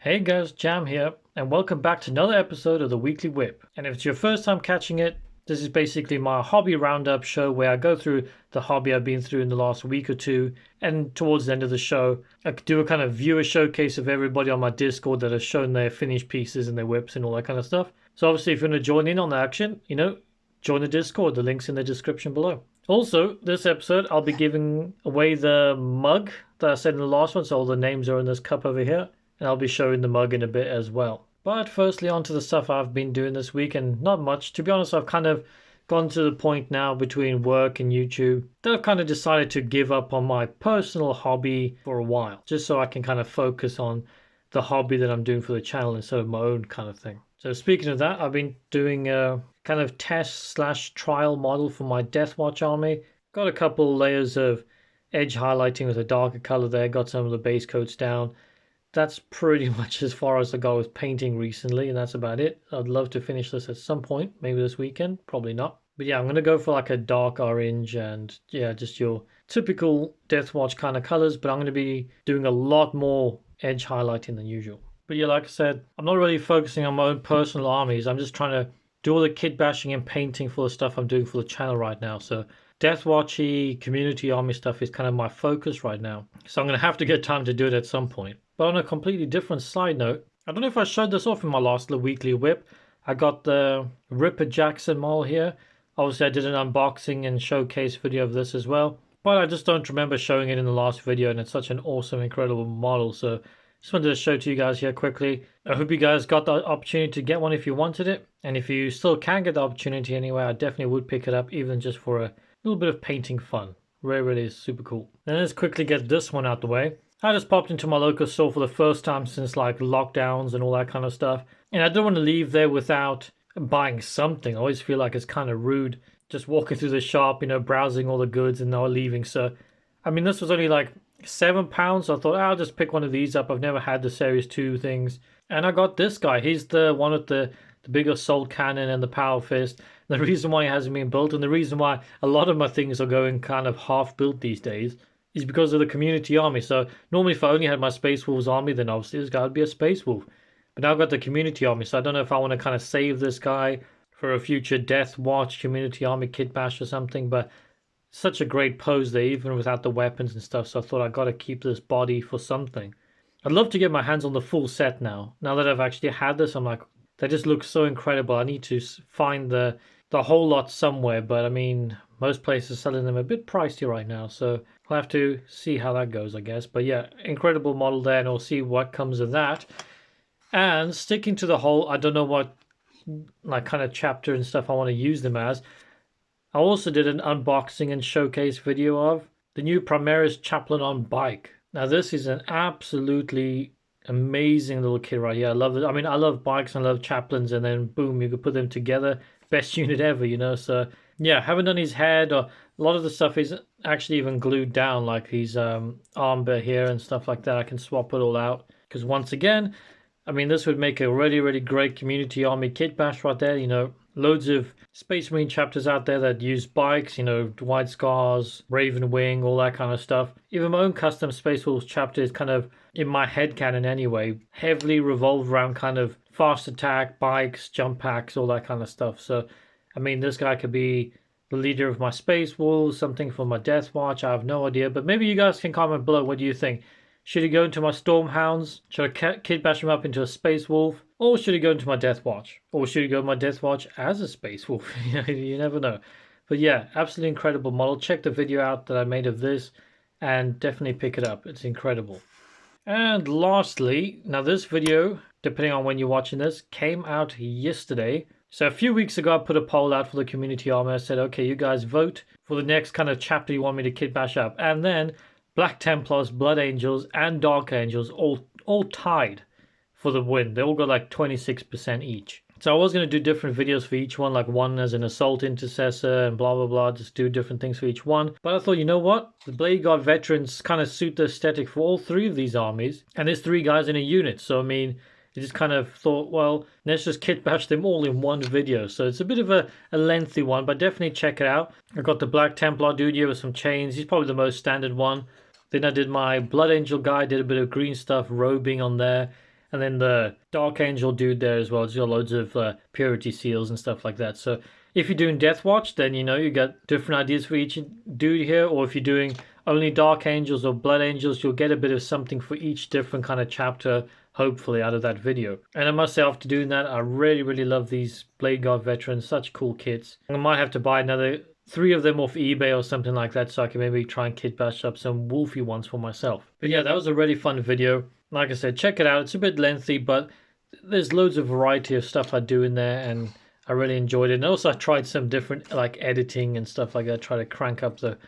Hey guys, Jam here, and welcome back to another episode of the Weekly WIP. And if it's your first time catching it, this is basically my hobby roundup show where I go through the hobby I've been through in the last week or two, and towards the end of the show, I do a kind of viewer showcase of everybody on my Discord that has shown their finished pieces and their whips and all that kind of stuff. So obviously if you want to join in on the action, join the Discord, the link's in the description below. Also, this episode, I'll be giving away the mug that I said in the last one, so all the names are in this cup over here. And I'll be showing the mug in a bit as well. But firstly, on to the stuff I've been doing this week, and not much. To be honest, I've kind of gone to the point now between work and YouTube that I've kind of decided to give up on my personal hobby for a while, just so I can kind of focus on the hobby that I'm doing for the channel instead of my own kind of thing. So speaking of that, I've been doing a kind of test/trial model for my Deathwatch army. Got a couple layers of edge highlighting with a darker color there, got some of the base coats down. That's pretty much as far as I got with painting recently, and that's about it. I'd love to finish this at some point, maybe this weekend, probably not. But yeah, I'm going to go for like a dark orange and yeah, just your typical Deathwatch kind of colors, but I'm going to be doing a lot more edge highlighting than usual. But yeah, like I said, I'm not really focusing on my own personal armies. I'm just trying to do all the kit bashing and painting for the stuff I'm doing for the channel right now. So Deathwatchy community army stuff is kind of my focus right now. So I'm going to have to get time to do it at some point. But on a completely different side note, I don't know if I showed this off in my last weekly whip. I got the Ripper Jackson model here. Obviously, I did an unboxing and showcase video of this as well. But I just don't remember showing it in the last video, and it's such an awesome, incredible model. So just wanted to show to you guys here quickly. I hope you guys got the opportunity to get one if you wanted it. And if you still can get the opportunity anyway, I definitely would pick it up, even just for a little bit of painting fun. Really is super cool. Then let's quickly get this one out the way. I just popped into my local store for the first time since like lockdowns and all that kind of stuff. And I don't want to leave there without buying something. I always feel like it's kind of rude just walking through the shop, browsing all the goods and not leaving. So, I mean, this was only like £7. So I thought, I'll just pick one of these up. I've never had the Series 2 things. And I got this guy. He's the one with the big assault cannon and the power fist. The reason why it hasn't been built, and the reason why a lot of my things are going kind of half built these days, is because of the community army. So normally if I only had my Space Wolves army, then obviously this guy would be a Space Wolf. But now I've got the community army, so I don't know if I want to kind of save this guy for a future Deathwatch community army kit bash or something, but such a great pose there, even without the weapons and stuff, so I thought I got to keep this body for something. I'd love to get my hands on the full set now. Now that I've actually had this, I'm like, they just look so incredible. I need to find the whole lot somewhere, but I mean, most places are selling them a bit pricey right now, so we'll have to see how that goes, I guess. But yeah, incredible model there, and we'll see what comes of that. And sticking to the whole, I don't know what like kind of chapter and stuff I want to use them as, I also did an unboxing and showcase video of the new Primaris Chaplain on bike. Now this is an absolutely amazing little kit right here. I love it. I mean, I love bikes and I love chaplains, and then boom, you could put them together. Best unit ever, So yeah, haven't done his head, or a lot of the stuff is actually even glued down, like his armbar here and stuff like that. I can swap it all out, because once again, I mean, this would make a really great community army kit bash right there. Loads of Space Marine chapters out there that use bikes, White Scars, Raven Wing, all that kind of stuff. Even my own custom Space Wolves chapter is kind of, in my headcanon anyway, heavily revolved around kind of fast attack, bikes, jump packs, all that kind of stuff. So, I mean, this guy could be the leader of my Space Wolves, something for my Deathwatch, I have no idea. But maybe you guys can comment below, what do you think? Should he go into my Stormhounds? Should I kit bash him up into a Space Wolf? Or should he go into my Deathwatch? Or should he go my Deathwatch as a Space Wolf? You never know. But yeah, absolutely incredible model. Check the video out that I made of this, and definitely pick it up. It's incredible. And lastly, now this video, depending on when you're watching this, came out yesterday. So a few weeks ago, I put a poll out for the community army. I said, okay, you guys vote for the next kind of chapter you want me to kit bash up. And then Black Templars, Blood Angels, and Dark Angels all tied for the win. They all got like 26% each. So I was going to do different videos for each one, like one as an assault intercessor and blah, blah, blah, just do different things for each one. But I thought, you know what? The Bladeguard veterans kind of suit the aesthetic for all three of these armies. And there's three guys in a unit. So, I mean, I just kind of thought, well, let's just kit bash them all in one video. So it's a bit of a lengthy one, but definitely check it out. I got the Black Templar dude here with some chains. He's probably the most standard one. Then I did my Blood Angel guy, did a bit of green stuff, robing on there. And then the Dark Angel dude there as well. It's got loads of purity seals and stuff like that. So if you're doing Death Watch, then you got different ideas for each dude here. Or if you're doing only Dark Angels or Blood Angels, you'll get a bit of something for each different kind of chapter, hopefully, out of that video. And I must say, after doing that, I really, really love these Bladeguard veterans. Such cool kits. I might have to buy another 3 of them off eBay or something like that, so I can maybe try and kit bash up some Wolfie ones for myself. But yeah, that was a really fun video. Like I said, check it out. It's a bit lengthy, but there's loads of variety of stuff I do in there, and I really enjoyed it. And also I tried some different like editing and stuff like that, try to crank up the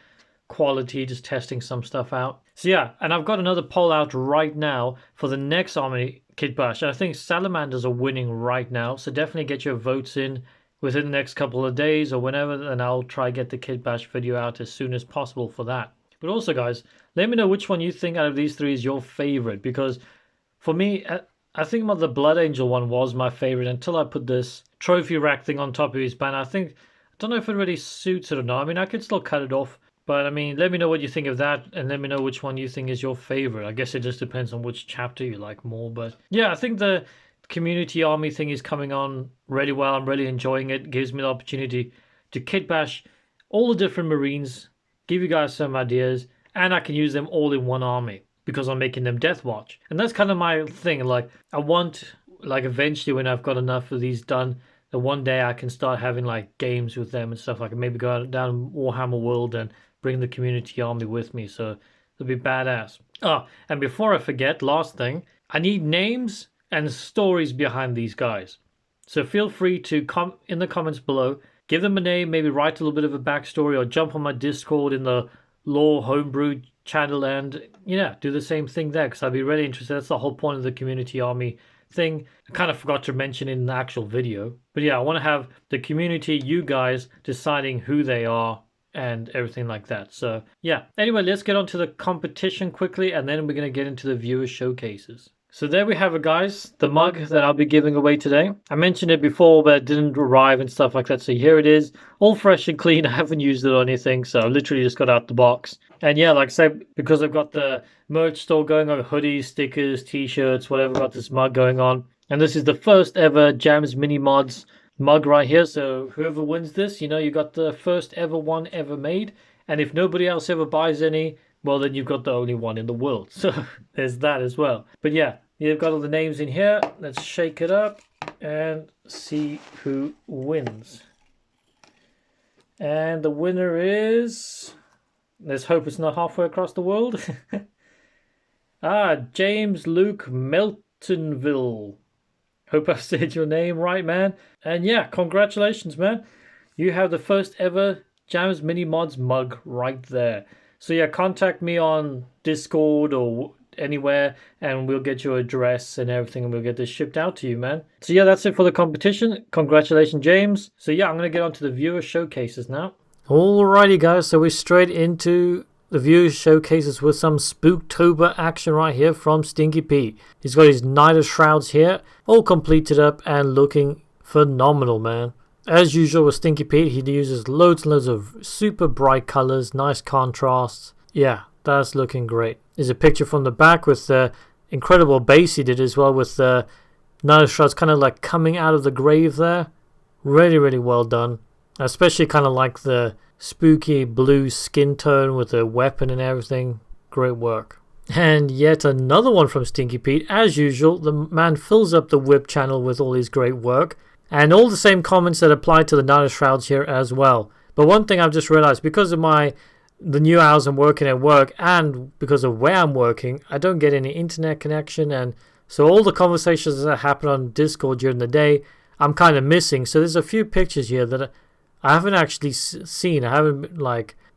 quality, just testing some stuff out. So yeah, and I've got another poll out right now for the next army kit bash. And I think salamanders are winning right now, so definitely get your votes in within the next couple of days or whenever, and I'll try get the kit bash video out as soon as possible for that. But also, guys, let me know which one you think out of these 3 is your favorite, because for me, I think the Blood Angel one was my favorite until I put this trophy rack thing on top of his banner. I don't know if it really suits it or not. I mean, I could still cut it off, but I mean, let me know what you think of that, and let me know which one you think is your favorite. I guess it just depends on which chapter you like more, but yeah, I think the community army thing is coming on really well. I'm really enjoying it. Gives me the opportunity to kit bash all the different Marines, give you guys some ideas, and I can use them all in one army because I'm making them Death Watch. And that's kind of my thing. Like, I want, like, eventually when I've got enough of these done, that one day I can start having like games with them and stuff. Like, maybe go down Warhammer World and bring the community army with me. So it'll be badass. Oh, and before I forget, last thing, I need names and stories behind these guys. So feel free to come in the comments below, give them a name, maybe write a little bit of a backstory, or jump on my Discord in the Lore Homebrew channel and do the same thing there, because I'd be really interested. That's the whole point of the community army thing. I kind of forgot to mention in the actual video. But yeah, I want to have the community, you guys, deciding who they are and everything like that. So yeah, anyway, let's get on to the competition quickly, and then we're going to get into the viewer showcases. So there we have it, guys, the mug that I'll be giving away today. I mentioned it before, but it didn't arrive and stuff like that. So here it is, all fresh and clean. I haven't used it or anything, so I literally just got out the box. And yeah, like I said, because I've got the merch store going on, hoodies, stickers, t-shirts, whatever, got this mug going on. And this is the first ever Jams Mini Mods mug right here. So whoever wins this, you got the first ever one ever made. And if nobody else ever buys any, well, then you've got the only one in the world. So there's that as well. But yeah, you've got all the names in here. Let's shake it up and see who wins. And the winner is... let's hope it's not halfway across the world. James Luc Meltonville. Hope I said your name right, man. And yeah, congratulations, man. You have the first ever Jams Mini Mods mug right there. So yeah, contact me on Discord or anywhere, and we'll get your address and everything, and we'll get this shipped out to you, man. So yeah, that's it for the competition. Congratulations, James. So yeah, I'm going to get on to the viewer showcases now. Alrighty, guys, so we're straight into the viewer showcases with some Spooktober action right here from Stinky Pete. He's got his Night of Shrouds here, all completed up and looking phenomenal, man. As usual with Stinky Pete, he uses loads and loads of super bright colors, nice contrasts. Yeah, that's looking great. There's a picture from the back with the incredible base he did as well, with the Night of Shrouds kind of like coming out of the grave there. Really, really well done. I especially kind of like the spooky blue skin tone with the weapon and everything. Great work. And yet another one from Stinky Pete. As usual, the man fills up the WIP channel with all his great work. And all the same comments that apply to the Night of Shrouds here as well. But one thing I've just realized, because of the new hours I'm working at work, and because of where I'm working, I don't get any internet connection, and so all the conversations that happen on Discord during the day, I'm kind of missing. So there's a few pictures here that I haven't actually seen. I haven't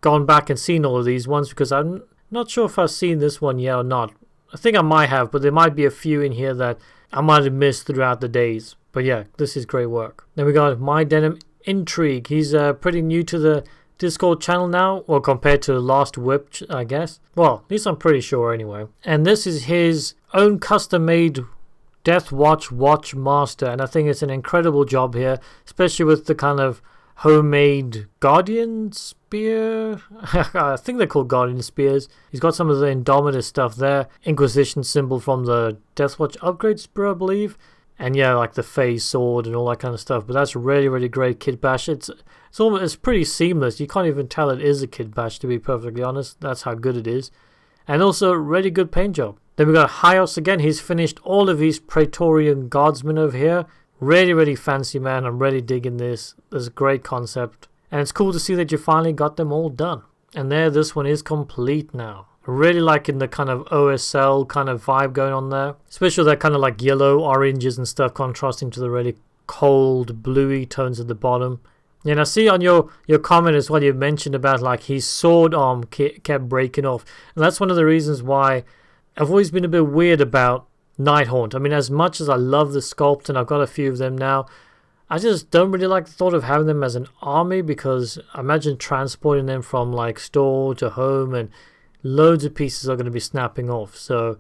gone back and seen all of these ones, because I'm not sure if I've seen this one yet or not. I think I might have, but there might be a few in here that I might have missed throughout the days. But yeah, this is great work. Then we got My Denim Intrigue. He's pretty new to the Discord channel now, or compared to the last WIP, I guess. Well, at least I'm pretty sure anyway. And this is his own custom-made Death Watch Watch Master, and I think it's an incredible job here, especially with the kind of homemade guardian spear. I think they're called guardian spears. He's got some of the Indomitus stuff there. Inquisition symbol from the Deathwatch upgrade spear, I believe. And yeah, like the phase sword and all that kind of stuff. But that's really, really great kit bash. It's pretty seamless. You can't even tell it is a kit bash, to be perfectly honest. That's how good it is. And also, really good paint job. Then we got Hyos again. He's finished all of his Praetorian Guardsmen over here. Really, really fancy, man. I'm really digging this. This is a great concept. And it's cool to see that you finally got them all done. And there, this one is complete now. Really liking the kind of OSL kind of vibe going on there. Especially that kind of like yellow, oranges and stuff contrasting to the really cold, bluey tones at the bottom. And I see on your comment as well, you mentioned about like his sword arm kept breaking off. And that's one of the reasons why I've always been a bit weird about Nighthaunt. I mean, as much as I love the sculpt and I've got a few of them now, I just don't really like the thought of having them as an army, because I imagine transporting them from like store to home and loads of pieces are going to be snapping off. So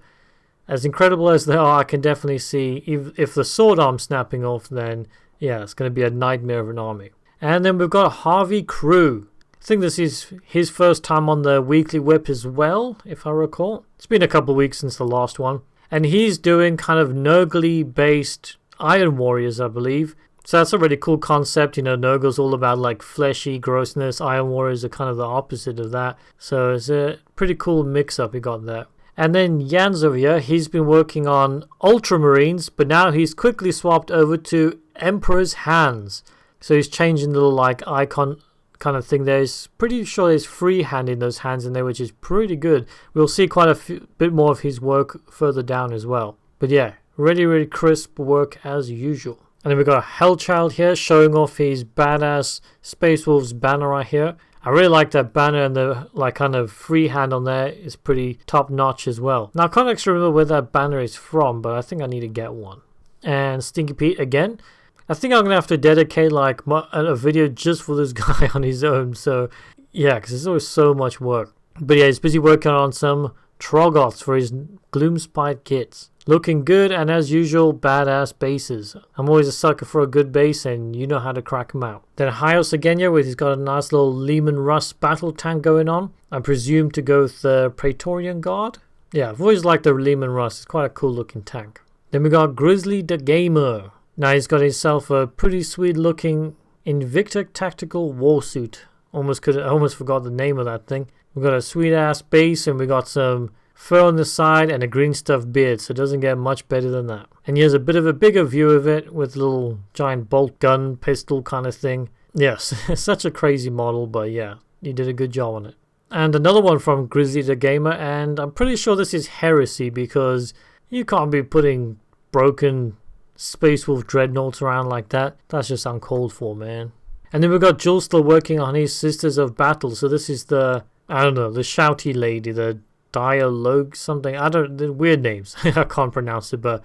as incredible as they are, I can definitely see if the sword arm's snapping off, then yeah, it's going to be a nightmare of an army. And then we've got Harvey Crew. I think this is his first time on the Weekly WIP as well, if I recall. It's been a couple of weeks since the last one. And he's doing kind of Nurgle-based Iron Warriors, I believe. So that's a really cool concept. You know, Nurgle's all about like fleshy grossness. Iron Warriors are kind of the opposite of that. So it's a pretty cool mix-up he got there. And then Jans over here, he's been working on Ultramarines, but now he's quickly swapped over to Emperor's Hands. So he's changing the little like icon kind of thing there. He's pretty sure there's freehand in those hands in there, which is pretty good. We'll see quite a bit more of his work further down as well. But yeah, really, really crisp work as usual. And then we've got a Hellchild here showing off his badass Space Wolves banner right here. I really like that banner, and the like kind of freehand on there is pretty top notch as well. Now I can't actually remember where that banner is from, but I think I need to get one. And Stinky Pete again. I think I'm going to have to dedicate like a video just for this guy on his own. So yeah, because it's always so much work. But yeah, he's busy working on some Troggoths for his Gloomspite kits. Looking good, and as usual, badass bases. I'm always a sucker for a good base, and you know how to crack them out. Then Hyos again here, with he's got a nice little Lehman Russ battle tank going on. I presume to go with the Praetorian Guard. Yeah, I've always liked the Lehman Russ. It's quite a cool looking tank. Then we got Grizzly the Gamer. Now he's got himself a pretty sweet looking Invicta tactical warsuit. I almost forgot the name of that thing. We got a sweet ass base, and we got some fur on the side and a green stuffed beard, so it doesn't get much better than that. And here's a bit of a bigger view of it with a little giant bolt gun pistol kind of thing. Yes, such a crazy model, but yeah, you did a good job on it. And another one from Grizzly the Gamer, and I'm pretty sure this is heresy, because you can't be putting broken Space Wolf dreadnoughts around like that. That's just uncalled for, man. And then we've got Jules still working on his Sisters of Battle. So this is the, I don't know, the shouty lady, the Dialogue something. The weird names. I can't pronounce it, but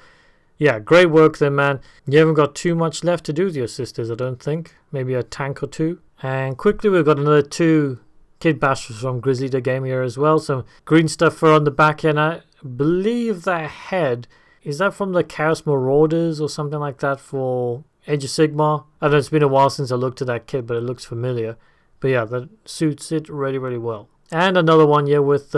yeah, great work there, man. You haven't got too much left to do with your sisters, I don't think. Maybe a tank or two. And quickly, we've got another 2 kit bashes from Grizzly the Gamer here as well. Some green stuff fur on the back here. And I believe that head, is that from the Chaos Marauders or something like that for Age of Sigmar? I know it's been a while since I looked at that kit, but it looks familiar. But yeah, that suits it really, really well. And another one here with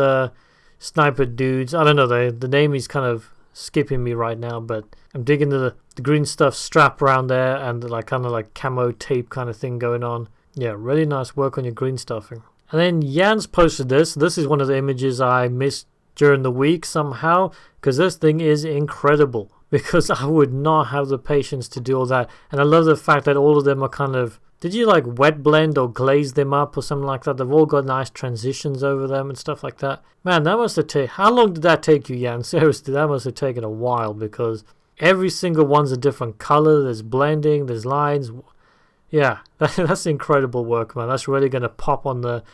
sniper dudes. I don't know, the name is kind of skipping me right now, but I'm digging the green stuff strap around there, and the like kind of like camo tape kind of thing going on. Yeah, really nice work on your green stuffing. And then Jans posted this. This is one of the images I missed during the week somehow, because this thing is incredible, because I would not have the patience to do all that. And I love the fact that all of them are kind of, did you like wet blend or glaze them up or something like that? They've all got nice transitions over them and stuff like that. Man, that must have taken, how long did that take you, Jan? Seriously, that must have taken a while, because every single one's a different color. There's blending, there's lines. Yeah, that's incredible work, man. That's really going to pop on the,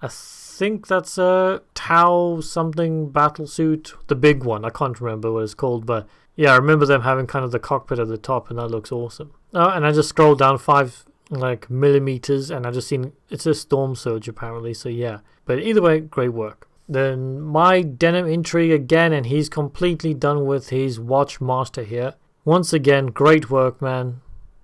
I think that's a Tau something battlesuit, the big one. I can't remember what it's called, but yeah, I remember them having kind of the cockpit at the top, and that looks awesome. Oh, and I just scrolled down 5 millimeters, and I just seen it's a Storm Surge apparently, so yeah. But either way, great work. Then my Denim Intrigue again, and he's completely done with his Watch Master here. Once again, great work, man.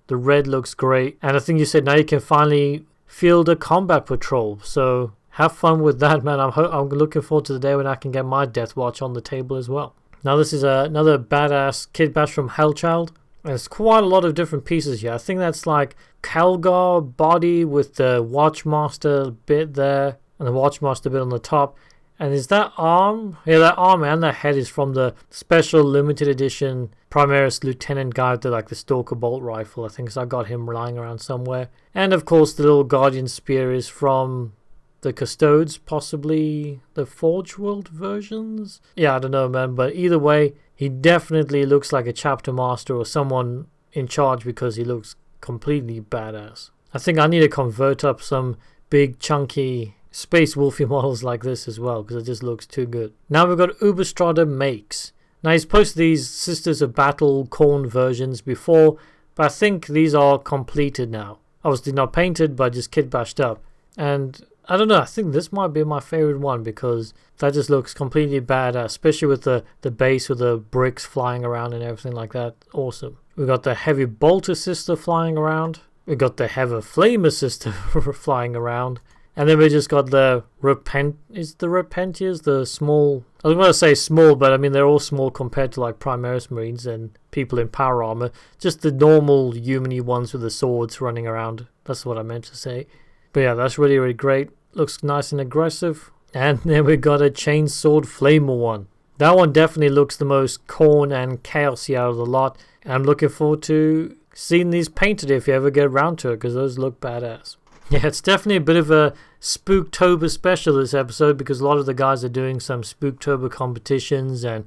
The red looks great. And I think you said now you can finally field a combat patrol. So have fun with that, man. I'm looking forward to the day when I can get my Death Watch on the table as well. Now this is another badass kit bash from Hellchild. And it's quite a lot of different pieces here. I think that's like Calgar body with the Watchmaster bit there. And the Watchmaster bit on the top. And is that arm? Yeah, that arm and that head is from the special limited edition Primaris Lieutenant guy with the Stalker bolt rifle. I think so. I got him lying around somewhere. And of course the little Guardian Spear is from the Custodes, possibly the Forge World versions? Yeah, I don't know, man. But either way, he definitely looks like a chapter master or someone in charge because he looks completely badass. I think I need to convert up some big chunky Space Wolfie models like this as well because it just looks too good. Now we've got Uberstrada Makes. Now he's posted these Sisters of Battle Khorne versions before, but I think these are completed now. Obviously not painted, but just kit bashed up. And I don't know, I think this might be my favorite one because that just looks completely badass, especially with the base with the bricks flying around and everything like that. Awesome. We got the Heavy Bolt Assister flying around. We got the Heavy Flame Assister flying around. And then we just got the Repentiers, the small... I was going to say small, but I mean they're all small compared to like Primaris Marines and people in power armor. Just the normal human-y ones with the swords running around. That's what I meant to say. But yeah, that's really, really great. Looks nice and aggressive. And then we got a Chainsword Flamer one. That one definitely looks the most Khorne and Chaosy out of the lot. And I'm looking forward to seeing these painted if you ever get around to it, because those look badass. Yeah, it's definitely a bit of a Spooktober special this episode because a lot of the guys are doing some Spooktober competitions and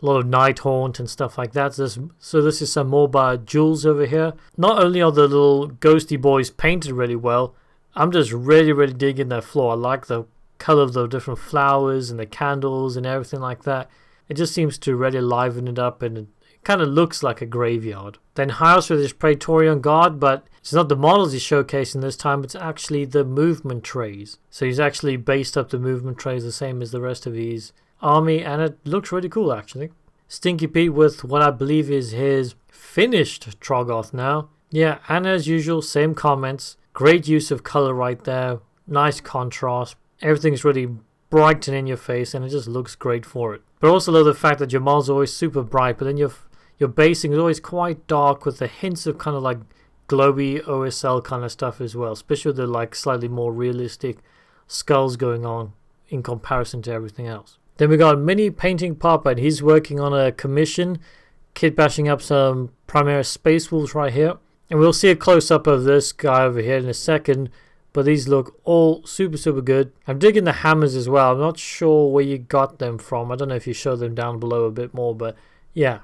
a lot of Night Haunt and stuff like that. So this is some more by Jules over here. Not only are the little ghosty boys painted really well, I'm just really, really digging their floor. I like the color of the different flowers and the candles and everything like that. It just seems to really liven it up and it kind of looks like a graveyard. Then House with his Praetorian Guard, but it's not the models he's showcasing this time, it's actually the movement trays. So he's actually based up the movement trays the same as the rest of his army, and it looks really cool actually. Stinky Pete with what I believe is his finished Troggoth now. Yeah, and as usual, same comments. Great use of color right there. Nice contrast. Everything's really bright and in your face, and it just looks great for it. But also love the fact that your models are always super bright, but then your basing is always quite dark with the hints of kind of like glowy OSL kind of stuff as well, especially with the like slightly more realistic skulls going on in comparison to everything else. Then we got Mini Painting Papa, and he's working on a commission, kit bashing up some Primaris Space Wolves right here. And we'll see a close-up of this guy over here in a second, but these look all super, super good. I'm digging the hammers as well. I'm not sure where you got them from. I don't know if you show them down below a bit more, but yeah.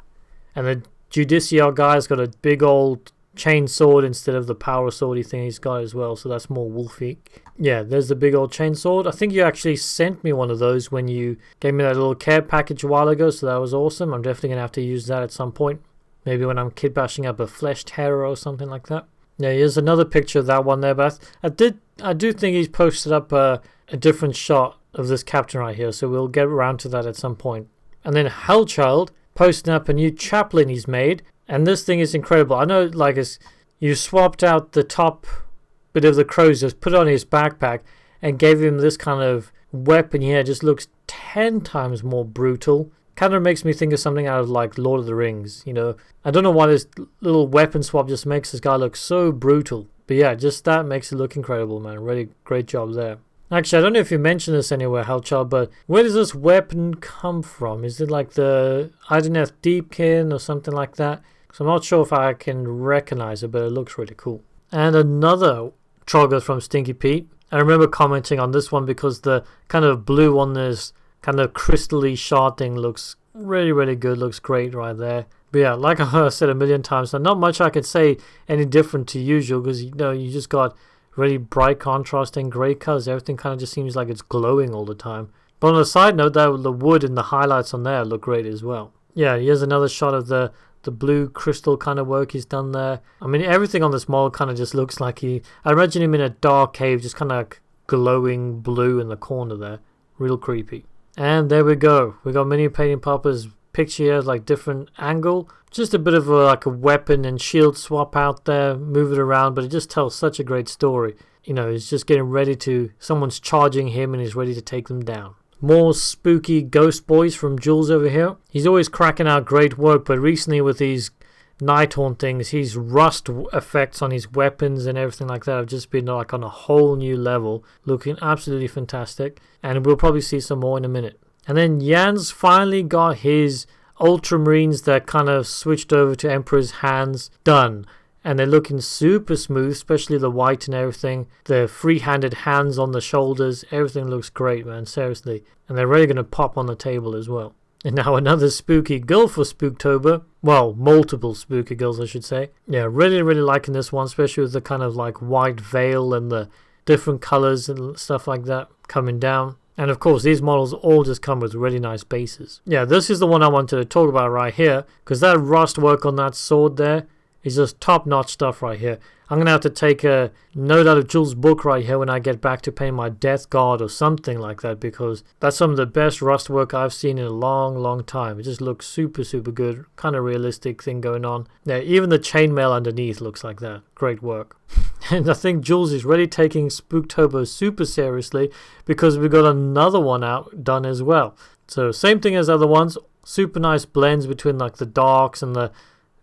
And the Judiciar guy's got a big old chain sword instead of the power swordy thing he's got as well, so that's more wolfy. Yeah, there's the big old chain sword. I think you actually sent me one of those when you gave me that little care package a while ago, so that was awesome. I'm definitely going to have to use that at some point. Maybe when I'm kit bashing up a Flesh Terror or something like that. Yeah, here's another picture of that one there, but I do think he's posted up a different shot of this captain right here, so we'll get around to that at some point. And then Hellchild posting up a new chaplain he's made, and this thing is incredible. I know, like, you swapped out the top bit of the crows, just put it on his backpack, and gave him this kind of weapon here. It just looks 10 times more brutal. Kind of makes me think of something out of like Lord of the Rings, you know. I don't know why this little weapon swap just makes this guy look so brutal. But yeah, just that makes it look incredible, man. Really great job there. Actually, I don't know if you mentioned this anywhere, Hellchild, but where does this weapon come from? Is it like the Idoneth Deepkin or something like that? So I'm not sure if I can recognize it, but it looks really cool. And another Troggoth from Stinky Pete. I remember commenting on this one because the kind of blue on this kind of crystal-y shard thing looks really, really good. Looks great right there. But yeah, like I said a million times, not much I could say any different to usual because, you know, you just got really bright contrasting gray colors. Everything kind of just seems like it's glowing all the time. But on a side note, the wood and the highlights on there look great as well. Yeah, here's another shot of the blue crystal kind of work he's done there. I mean, everything on this model kind of just looks like I imagine him in a dark cave, just kind of glowing blue in the corner there. Real creepy. And there we go. We got Mini Painting Papa's picture here, like different angle. Just a bit of like a weapon and shield swap out there, move it around, but it just tells such a great story. You know, he's just getting ready to, someone's charging him and he's ready to take them down. More spooky ghost boys from Jules over here. He's always cracking out great work, but recently with these Nighthorn things, his rust effects on his weapons and everything like that have just been like on a whole new level, looking absolutely fantastic, and we'll probably see some more in a minute. And then Jan's finally got his Ultramarines that kind of switched over to Emperor's hands done, and they're looking super smooth, especially the white and everything. The free-handed hands on the shoulders, everything looks great, man, seriously. And they're really going to pop on the table as well. And now another spooky girl for Spooktober. Well, multiple spooky girls, I should say. Yeah, really, really liking this one, especially with the kind of like white veil and the different colors and stuff like that coming down. And of course, these models all just come with really nice bases. Yeah, this is the one I wanted to talk about right here, because that rust work on that sword there is just top-notch stuff right here. I'm going to have to take a note out of Jules' book right here when I get back to painting my Death Guard or something like that, because that's some of the best rust work I've seen in a long, long time. It just looks super, super good. Kind of realistic thing going on. Yeah, even the chainmail underneath looks like that. Great work. And I think Jules is really taking Spooktober super seriously, because we got another one out done as well. So same thing as other ones. Super nice blends between like the darks and the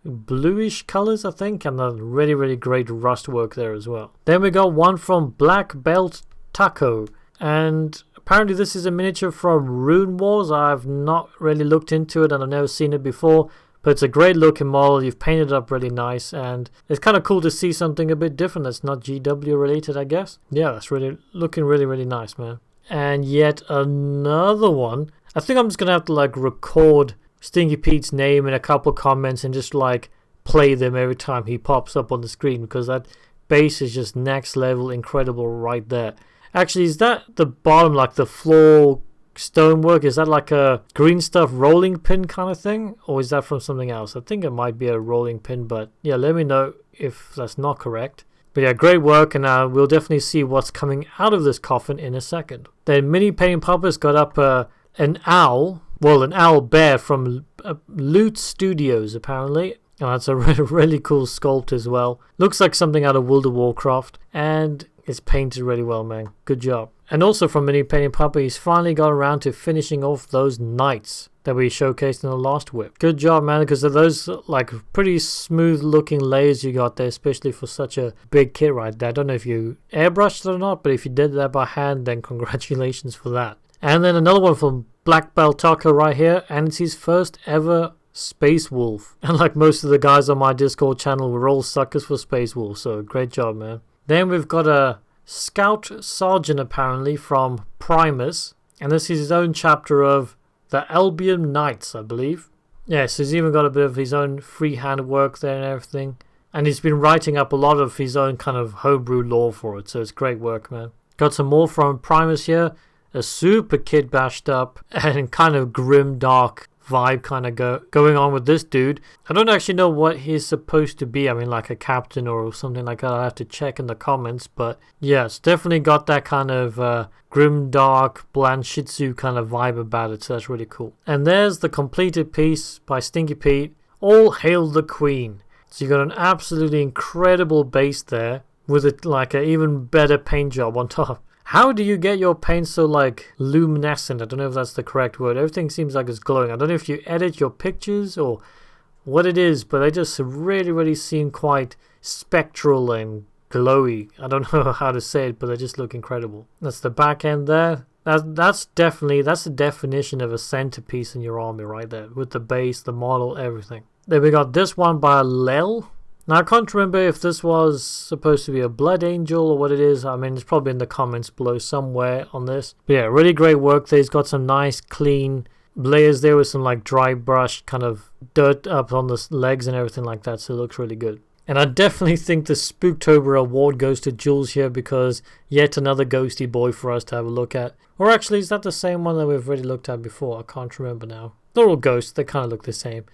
bluish colors, I think, and the really, really great rust work there as well. Then we got one from Black Belt Taco, and apparently this is a miniature from Rune Wars. I've not really looked into it and I've never seen it before, but it's a great looking model. You've painted it up really nice, and it's kind of cool to see something a bit different that's not GW related, I guess. Yeah, that's really looking really, really nice, man. And yet another one. I think I'm just gonna have to like record Stinky Pete's name in a couple comments and just like play them every time he pops up on the screen, because that base is just next level incredible right there. Actually, is that the bottom, like the floor stonework, is that like a green stuff rolling pin kind of thing, or is that from something else? I think it might be a rolling pin, but yeah, let me know if that's not correct. But yeah, great work, and we'll definitely see what's coming out of this coffin in a second. Then Mini Painting Puppets got up an owl. Well, an owl bear from Loot Studios, apparently. And that's a really cool sculpt as well. Looks like something out of World of Warcraft. And it's painted really well, man. Good job. And also from Mini Painting Puppet, he's finally got around to finishing off those knights that we showcased in the last whip. Good job, man, because of those like pretty smooth looking layers you got there, especially for such a big kit right there. I don't know if you airbrushed it or not, but if you did that by hand, then congratulations for that. And then another one from Black Belt Taco right here, and it's his first ever Space Wolf. And like most of the guys on my Discord channel, we're all suckers for Space Wolf, so great job, man. Then we've got a Scout Sergeant apparently from Primus, and this is his own chapter of the Albion Knights, I believe. Yes, he's even got a bit of his own freehand work there and everything, and he's been writing up a lot of his own kind of homebrew lore for it, so it's great work, man. Got some more from Primus here. A super kid bashed up and kind of grim dark vibe kind of going on with this dude. I don't actually know what he's supposed to be. I mean, like a captain or something like that. I'll have to check in the comments, but yeah, it's definitely got that kind of grim dark Blanchitsu kind of vibe about it, so that's really cool. And there's the completed piece by Stinky Pete. All Hail the Queen. So you got an absolutely incredible base there with it like an even better paint job on top. How do you get your paint so like luminescent? I don't know if that's the correct word. Everything seems like it's glowing. I don't know if you edit your pictures or what it is, but they just really, really seem quite spectral and glowy. I don't know how to say it, but they just look incredible. That's the back end there. That's the definition of a centerpiece in your army right there, with the base, the model, everything. Then we got this one by Lel. Now, I can't remember if this was supposed to be a Blood Angel or what it is. I mean, it's probably in the comments below somewhere on this. But yeah, really great work there. He's got some nice, clean layers there with some like dry brush kind of dirt up on the legs and everything like that. So it looks really good. And I definitely think the Spooktober award goes to Jules here, because yet another ghosty boy for us to have a look at. Or actually, is that the same one that we've already looked at before? I can't remember now. They're all ghosts. They kind of look the same.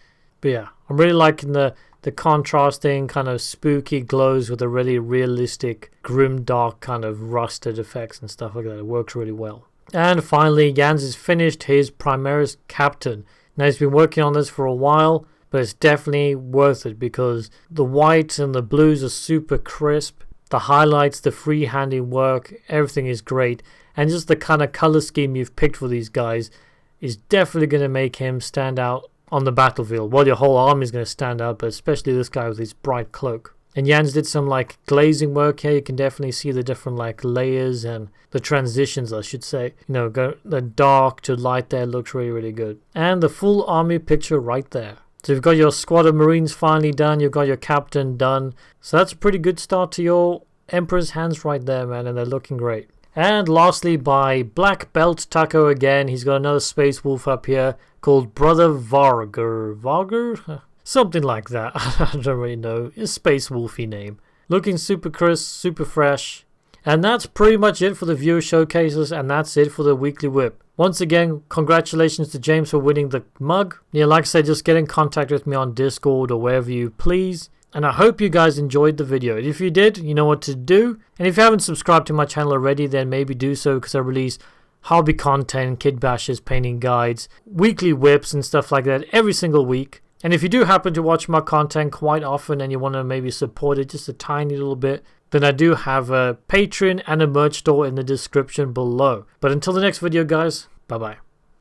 But yeah, I'm really liking the contrasting kind of spooky glows with the really realistic grim dark kind of rusted effects and stuff like that. It works really well. And finally, Jans has finished his Primaris Captain. Now he's been working on this for a while, but it's definitely worth it because the whites and the blues are super crisp. The highlights, the freehanding work, everything is great. And just the kind of color scheme you've picked for these guys is definitely going to make him stand out on the battlefield. Well, your whole army is going to stand out, but especially this guy with his bright cloak. And Jans did some like glazing work here. You can definitely see the different like layers and the transitions, I should say. You know, the dark to light there looks really, really good. And the full army picture right there. So you've got your squad of Marines finally done. You've got your captain done. So that's a pretty good start to your Emperor's hands right there, man. And they're looking great. And lastly, by Black Belt Taco again, he's got another Space Wolf up here called Brother Varger. Varger? Something like that. I don't really know. It's a Space Wolfy name. Looking super crisp, super fresh. And that's pretty much it for the viewer showcases, and that's it for the Weekly WIP. Once again, congratulations to James for winning the mug. Yeah, like I said, just get in contact with me on Discord or wherever you please. And I hope you guys enjoyed the video. If you did, you know what to do. And if you haven't subscribed to my channel already, then maybe do so, because I release hobby content, kit bashes, painting guides, weekly whips and stuff like that every single week. And if you do happen to watch my content quite often and you want to maybe support it just a tiny little bit, then I do have a Patreon and a merch store in the description below. But until the next video, guys, bye-bye.